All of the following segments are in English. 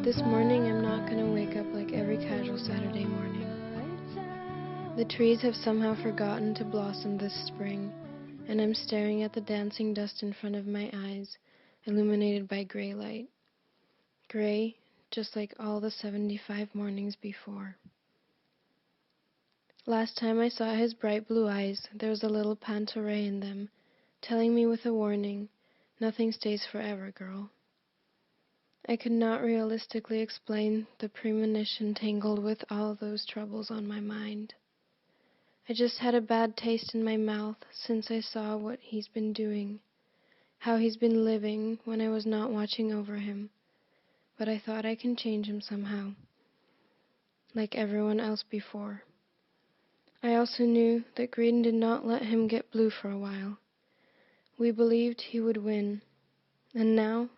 But this morning I'm not going to wake up like every casual Saturday morning. The trees have somehow forgotten to blossom this spring, and I'm staring at the dancing dust in front of my eyes, illuminated by gray light. Gray, just like all the 75 mornings before. Last time I saw his bright blue eyes, there was a little pantoray in them, telling me with a warning, nothing stays forever, girl. I could not realistically explain the premonition tangled with all those troubles on my mind. I just had a bad taste in my mouth since I saw what he's been doing, how he's been living when I was not watching over him. But I thought I can change him somehow, like everyone else before. I also knew that green did not let him get blue for a while. We believed he would win. And now,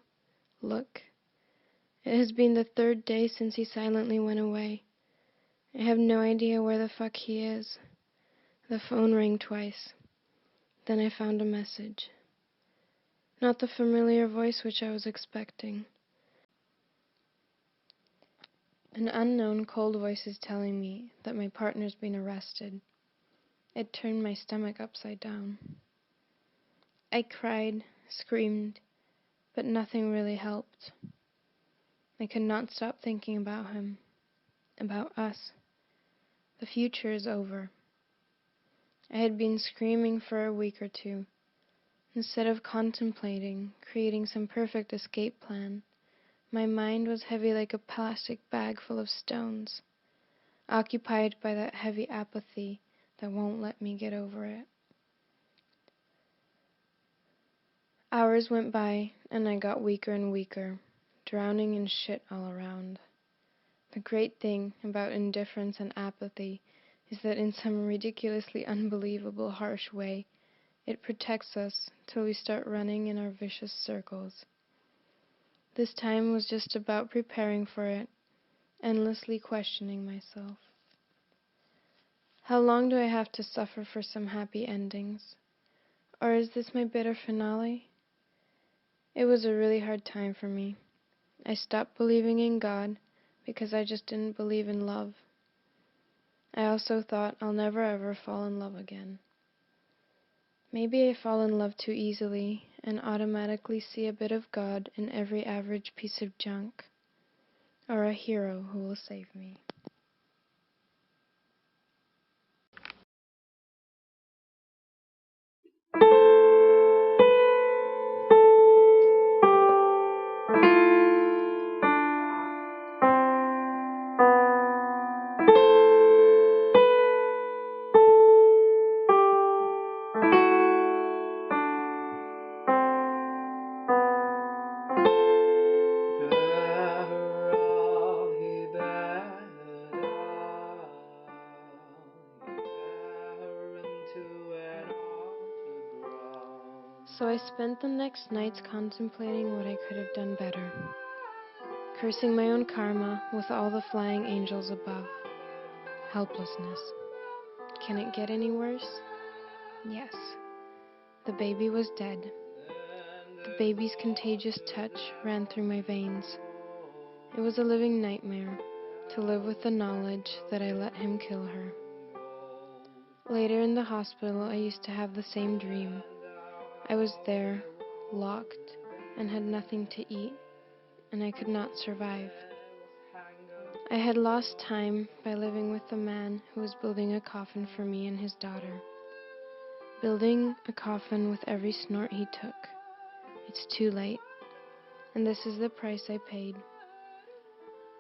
look. It has been the 3rd day since he silently went away. I have no idea where the fuck he is. The phone rang twice. Then I found a message. Not the familiar voice which I was expecting. An unknown cold voice is telling me that my partner's been arrested. It turned my stomach upside down. I cried, screamed, but nothing really helped. I could not stop thinking about him, about us. The future is over. I had been screaming for a week or two. Instead of contemplating, creating some perfect escape plan, my mind was heavy like a plastic bag full of stones, occupied by that heavy apathy that won't let me get over it. Hours went by, and I got weaker and weaker, drowning in shit all around. The great thing about indifference and apathy is that in some ridiculously unbelievable harsh way, it protects us till we start running in our vicious circles. This time was just about preparing for it, endlessly questioning myself. How long do I have to suffer for some happy endings? Or is this my bitter finale? It was a really hard time for me. I stopped believing in God because I just didn't believe in love. I also thought I'll never ever fall in love again. Maybe I fall in love too easily and automatically see a bit of God in every average piece of junk, or a hero who will save me. So I spent the next nights contemplating what I could have done better, cursing my own karma with all the flying angels above. Helplessness. Can it get any worse? Yes. The baby was dead. The baby's contagious touch ran through my veins. It was a living nightmare to live with the knowledge that I let him kill her. Later in the hospital, I used to have the same dream. I was there, locked, and had nothing to eat, and I could not survive. I had lost time by living with the man who was building a coffin for me and his daughter. Building a coffin with every snort he took. It's too late, and this is the price I paid.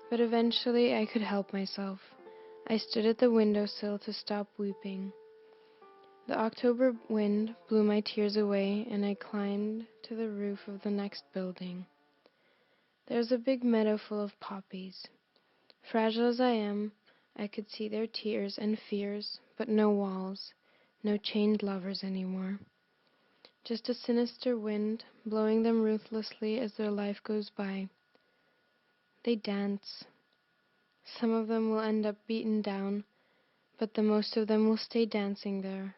But eventually I could help myself. I stood at the windowsill to stop weeping. The October wind blew my tears away, and I climbed to the roof of the next building. There's a big meadow full of poppies. Fragile as I am, I could see their tears and fears, but no walls, no chained lovers anymore. Just a sinister wind, blowing them ruthlessly as their life goes by. They dance. Some of them will end up beaten down, but the most of them will stay dancing there,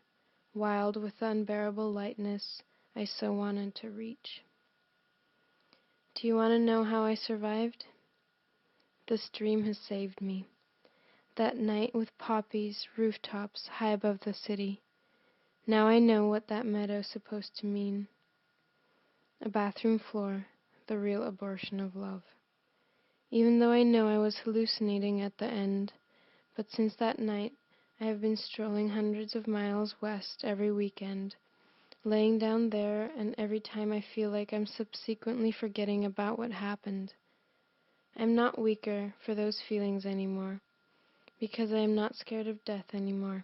wild with the unbearable lightness I so wanted to reach. Do you want to know how I survived? This dream has saved me. That night with poppies, rooftops, high above the city. Now I know what that meadow's supposed to mean. A bathroom floor, the real abortion of love. Even though I know I was hallucinating at the end, but since that night I have been strolling hundreds of miles west every weekend, laying down there, and every time I feel like I'm subsequently forgetting about what happened. I'm not weaker for those feelings anymore, because I am not scared of death anymore.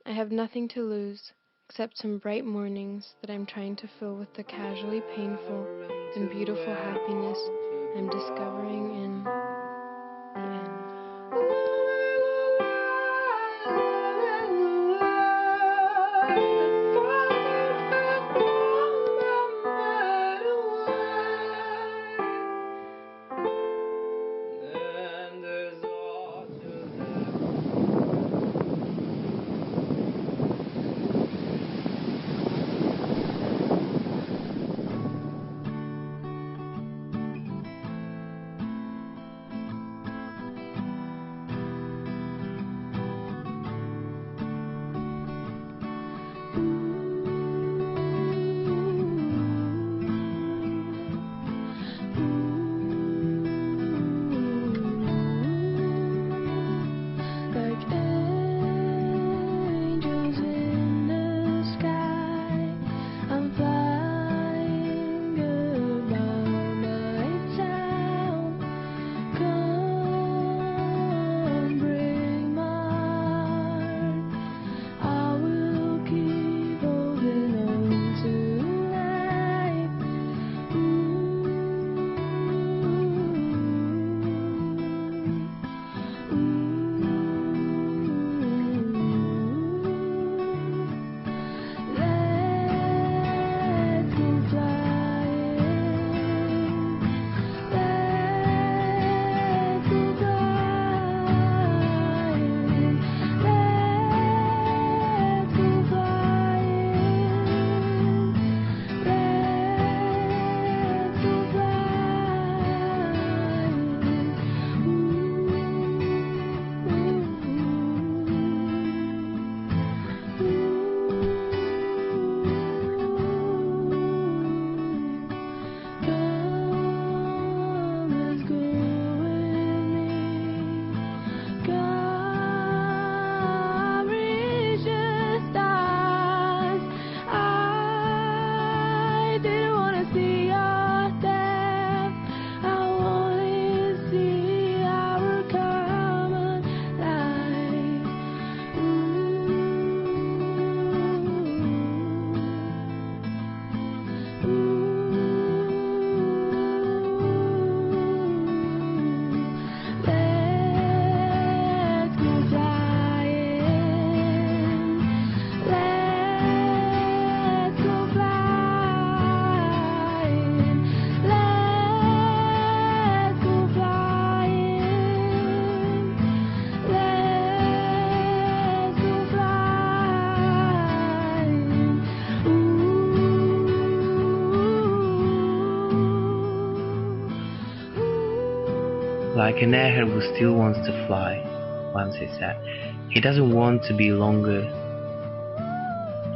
I have nothing to lose, except some bright mornings that I'm trying to fill with the casually painful and beautiful happiness I'm discovering in the end. Like an airhead who still wants to fly, once he said. He doesn't want to be longer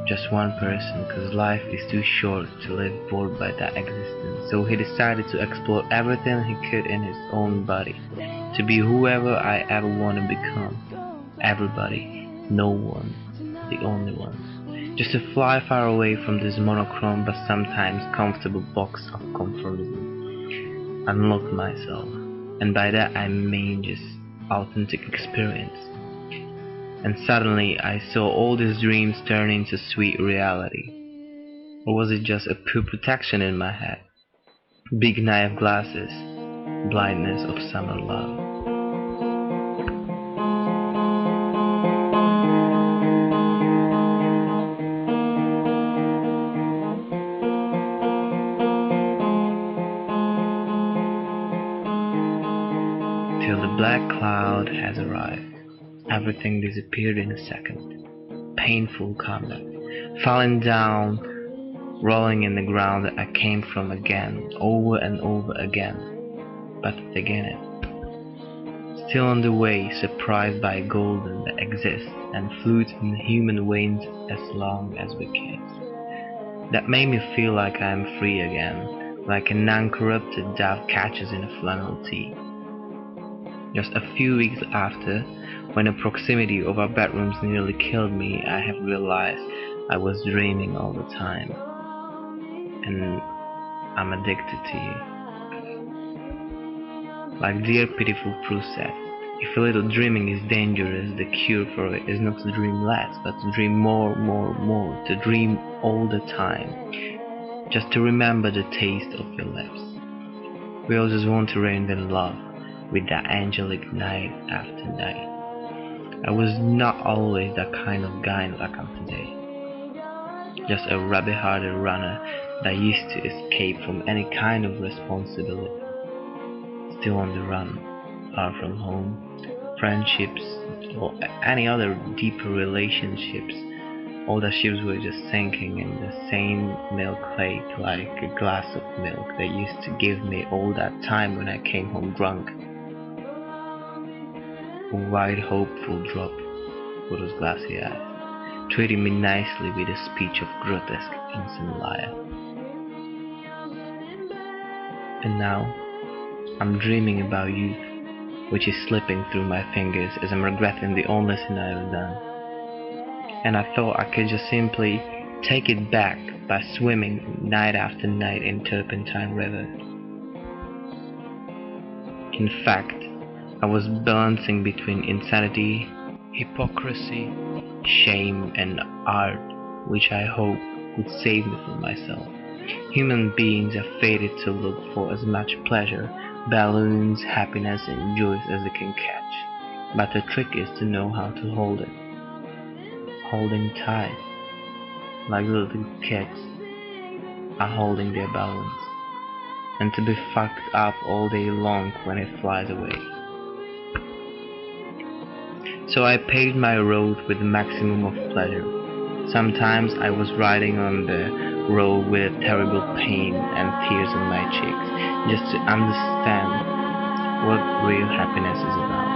just one person, because life is too short to live bored by that existence. So he decided to explore everything he could in his own body, to be whoever I ever want to become. Everybody, no one, the only one. Just to fly far away from this monochrome but sometimes comfortable box of conformism. Unlock myself. And by that I mean just authentic experience. And suddenly I saw all these dreams turn into sweet reality. Or was it just a pure protection in my head? Big naive glasses, blindness of summer love. Till the black cloud has arrived. Everything disappeared in a second. Painful combat. Falling down, rolling in the ground that I came from again, over and over again. But beginning. Still on the way, surprised by golden that exists and flutes in human veins as long as we kiss. That made me feel like I am free again, like an uncorrupted dove catches in a flannel tee. Just a few weeks after, when the proximity of our bedrooms nearly killed me, I have realized I was dreaming all the time. And I'm addicted to you. Like dear pitiful Prue said, if a little dreaming is dangerous, the cure for it is not to dream less, but to dream more, to dream all the time. Just to remember the taste of your lips. We all just want to rain in love with that angelic night after night. I was not always that kind of guy like I'm today. Just a rabbit-hearted runner that used to escape from any kind of responsibility. Still on the run, far from home, friendships, or any other deeper relationships. All the ships were just sinking in the same milk lake like a glass of milk they used to give me all that time when I came home drunk. A wide hopeful drop for those glassy eyes, treating me nicely with a speech of grotesque innocent liar. And now, I'm dreaming about youth, which is slipping through my fingers as I'm regretting the only thing I have done. And I thought I could just simply take it back by swimming night after night in turpentine rivers. In fact, I was balancing between insanity, hypocrisy, shame, and art, which I hope would save me from myself. Human beings are fated to look for as much pleasure, balloons, happiness, and joys as they can catch. But the trick is to know how to hold it. Holding tight, like little kids are holding their balloons, and to be fucked up all day long when it flies away. So I paved my road with the maximum of pleasure. Sometimes I was riding on the road with a terrible pain and tears on my cheeks, just to understand what real happiness is about.